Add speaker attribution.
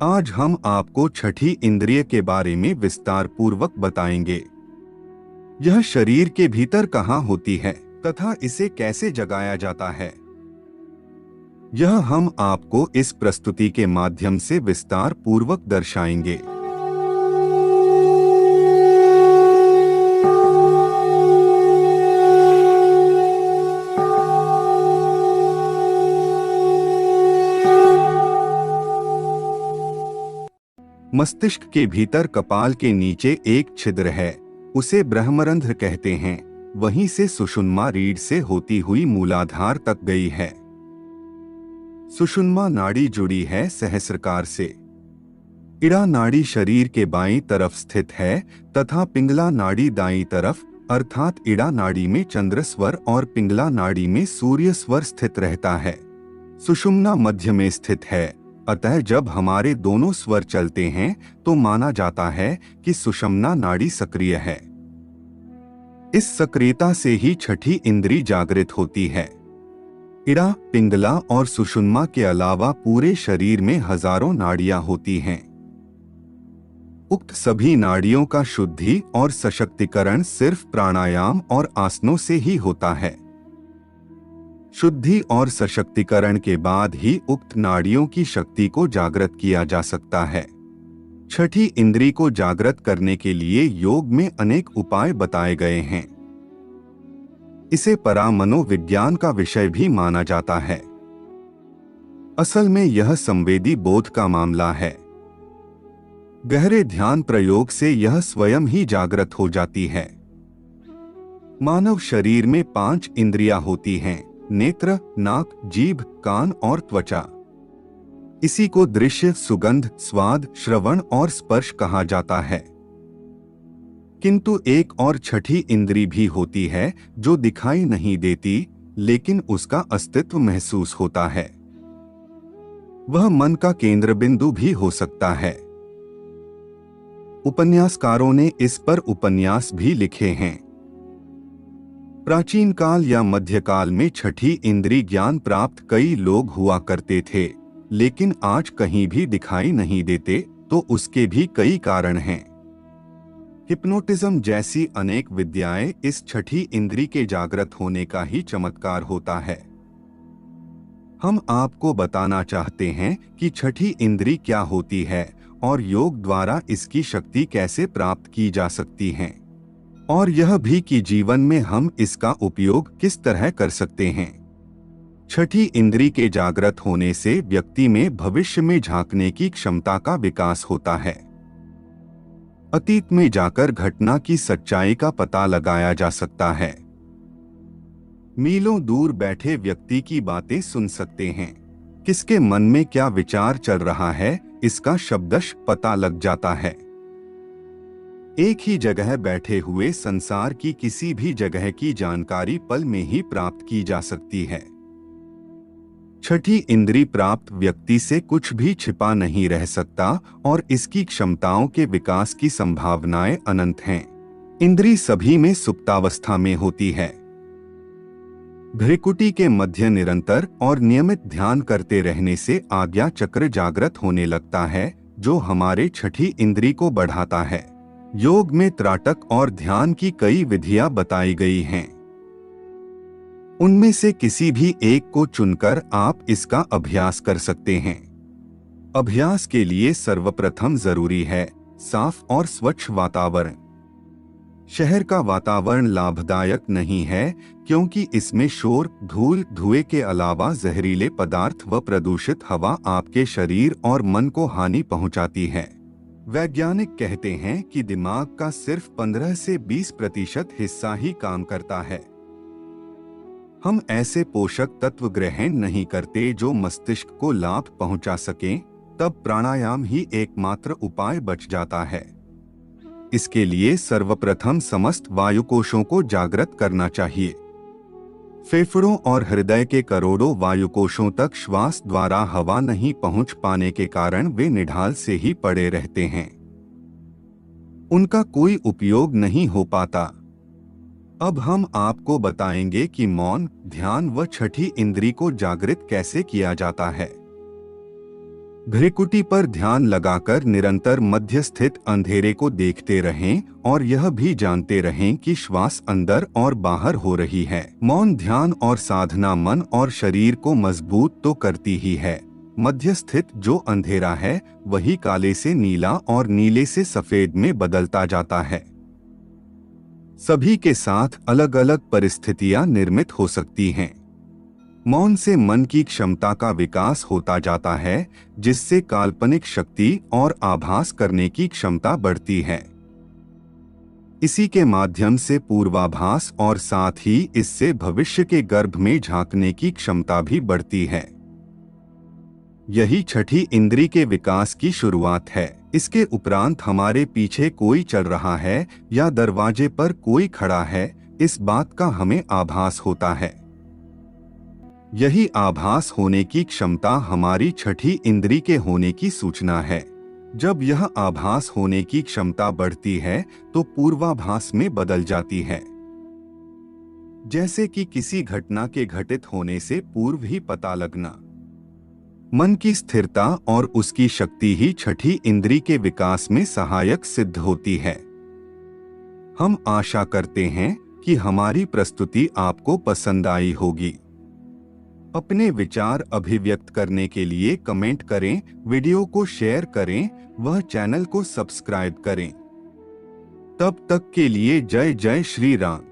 Speaker 1: आज हम आपको छठी इंद्रिय के बारे में विस्तार पूर्वक बताएंगे। यह शरीर के भीतर कहाँ होती है तथा इसे कैसे जगाया जाता है, यह हम आपको इस प्रस्तुति के माध्यम से विस्तार पूर्वक दर्शाएंगे। मस्तिष्क के भीतर कपाल के नीचे एक छिद्र है, उसे ब्रह्मरंध्र कहते हैं। वहीं से सुषुम्ना रीढ़ से होती हुई मूलाधार तक गई है। सुषुम्ना नाड़ी जुड़ी है सहस्राकार से। इड़ा नाड़ी शरीर के बाईं तरफ स्थित है तथा पिंगला नाड़ी दाईं तरफ अर्थात इड़ा नाड़ी में चंद्र स्वर और पिंगला नाड़ी में सूर्य स्वर स्थित रहता है। सुषुम्ना मध्य में स्थित है, अतः जब हमारे दोनों स्वर चलते हैं तो माना जाता है कि सुषुम्ना नाड़ी सक्रिय है। इस सक्रियता से ही छठी इंद्री जागृत होती है। इड़ा, पिंगला और सुषुम्ना के अलावा पूरे शरीर में हजारों नाड़ियां होती हैं। उक्त सभी नाड़ियों का शुद्धि और सशक्तिकरण सिर्फ प्राणायाम और आसनों से ही होता है। शुद्धि और सशक्तिकरण के बाद ही उक्त नाड़ियों की शक्ति को जागृत किया जा सकता है। छठी इंद्री को जागृत करने के लिए योग में अनेक उपाय बताए गए हैं। इसे परामनोविज्ञान का विषय भी माना जाता है। असल में यह संवेदी बोध का मामला है। गहरे ध्यान प्रयोग से यह स्वयं ही जागृत हो जाती है। मानव शरीर में 5 इंद्रियां होती हैं: नेत्र, नाक, जीभ, कान और त्वचा। इसी को दृश्य, सुगंध, स्वाद, श्रवण और स्पर्श कहा जाता है। किंतु एक और छठी इंद्री भी होती है जो दिखाई नहीं देती, लेकिन उसका अस्तित्व महसूस होता है। वह मन का केंद्र बिंदु भी हो सकता है। उपन्यासकारों ने इस पर उपन्यास भी लिखे हैं। प्राचीन काल या मध्यकाल में छठी इंद्री ज्ञान प्राप्त कई लोग हुआ करते थे, लेकिन आज कहीं भी दिखाई नहीं देते, तो उसके भी कई कारण हैं। हिप्नोटिज्म जैसी अनेक विद्याएं इस छठी इंद्री के जागृत होने का ही चमत्कार होता है। हम आपको बताना चाहते हैं कि छठी इंद्री क्या होती है और योग द्वारा इसकी शक्ति कैसे प्राप्त की जा सकती है, और यह भी कि जीवन में हम इसका उपयोग किस तरह कर सकते हैं। छठी इंद्री के जागृत होने से व्यक्ति में भविष्य में झांकने की क्षमता का विकास होता है। अतीत में जाकर घटना की सच्चाई का पता लगाया जा सकता है। मीलों दूर बैठे व्यक्ति की बातें सुन सकते हैं। किसके मन में क्या विचार चल रहा है, इसका शब्दश पता लग जाता है। एक ही जगह बैठे हुए संसार की किसी भी जगह की जानकारी पल में ही प्राप्त की जा सकती है। छठी इंद्री प्राप्त व्यक्ति से कुछ भी छिपा नहीं रह सकता और इसकी क्षमताओं के विकास की संभावनाएं अनंत हैं। इंद्री सभी में सुप्तावस्था में होती है। भ्रिकुटी के मध्य निरंतर और नियमित ध्यान करते रहने से आज्ञा चक्र जागृत होने लगता है, जो हमारे छठी इंद्री को बढ़ाता है। योग में त्राटक और ध्यान की कई विधियां बताई गई हैं। उनमें से किसी भी एक को चुनकर आप इसका अभ्यास कर सकते हैं। अभ्यास के लिए सर्वप्रथम जरूरी है साफ और स्वच्छ वातावरण। शहर का वातावरण लाभदायक नहीं है, क्योंकि इसमें शोर, धूल, धुएं के अलावा जहरीले पदार्थ व प्रदूषित हवा आपके शरीर और मन को हानि पहुंचाती है। वैज्ञानिक कहते हैं कि दिमाग का सिर्फ 15 से 20% हिस्सा ही काम करता है। हम ऐसे पोषक तत्व ग्रहण नहीं करते जो मस्तिष्क को लाभ पहुंचा सकें, तब प्राणायाम ही एकमात्र उपाय बच जाता है। इसके लिए सर्वप्रथम समस्त वायुकोशों को जागृत करना चाहिए। फेफड़ों और हृदय के करोड़ों वायुकोशों तक श्वास द्वारा हवा नहीं पहुंच पाने के कारण वे निढाल से ही पड़े रहते हैं। उनका कोई उपयोग नहीं हो पाता। अब हम आपको बताएंगे कि मौन, ध्यान व छठी इंद्री को जागृत कैसे किया जाता है। भ्रिकुटी पर ध्यान लगाकर निरंतर मध्य स्थित अंधेरे को देखते रहें और यह भी जानते रहें कि श्वास अंदर और बाहर हो रही है। मौन ध्यान और साधना मन और शरीर को मजबूत तो करती ही है, मध्य स्थित जो अंधेरा है वही काले से नीला और नीले से सफेद में बदलता जाता है। सभी के साथ अलग अलग परिस्थितियां निर्मित हो सकती हैं। मौन से मन की क्षमता का विकास होता जाता है, जिससे काल्पनिक शक्ति और आभास करने की क्षमता बढ़ती है। इसी के माध्यम से पूर्वाभास और साथ ही इससे भविष्य के गर्भ में झांकने की क्षमता भी बढ़ती है। यही छठी इंद्री के विकास की शुरुआत है। इसके उपरांत हमारे पीछे कोई चल रहा है या दरवाजे पर कोई खड़ा है, इस बात का हमें आभास होता है। यही आभास होने की क्षमता हमारी छठी इंद्री के होने की सूचना है। जब यह आभास होने की क्षमता बढ़ती है तो पूर्वाभास में बदल जाती है, जैसे कि किसी घटना के घटित होने से पूर्व ही पता लगना। मन की स्थिरता और उसकी शक्ति ही छठी इंद्री के विकास में सहायक सिद्ध होती है। हम आशा करते हैं कि हमारी प्रस्तुति आपको पसंद आई होगी। अपने विचार अभिव्यक्त करने के लिए कमेंट करें, वीडियो को शेयर करें, वह चैनल को सब्सक्राइब करें। तब तक के लिए जय जय श्री राम।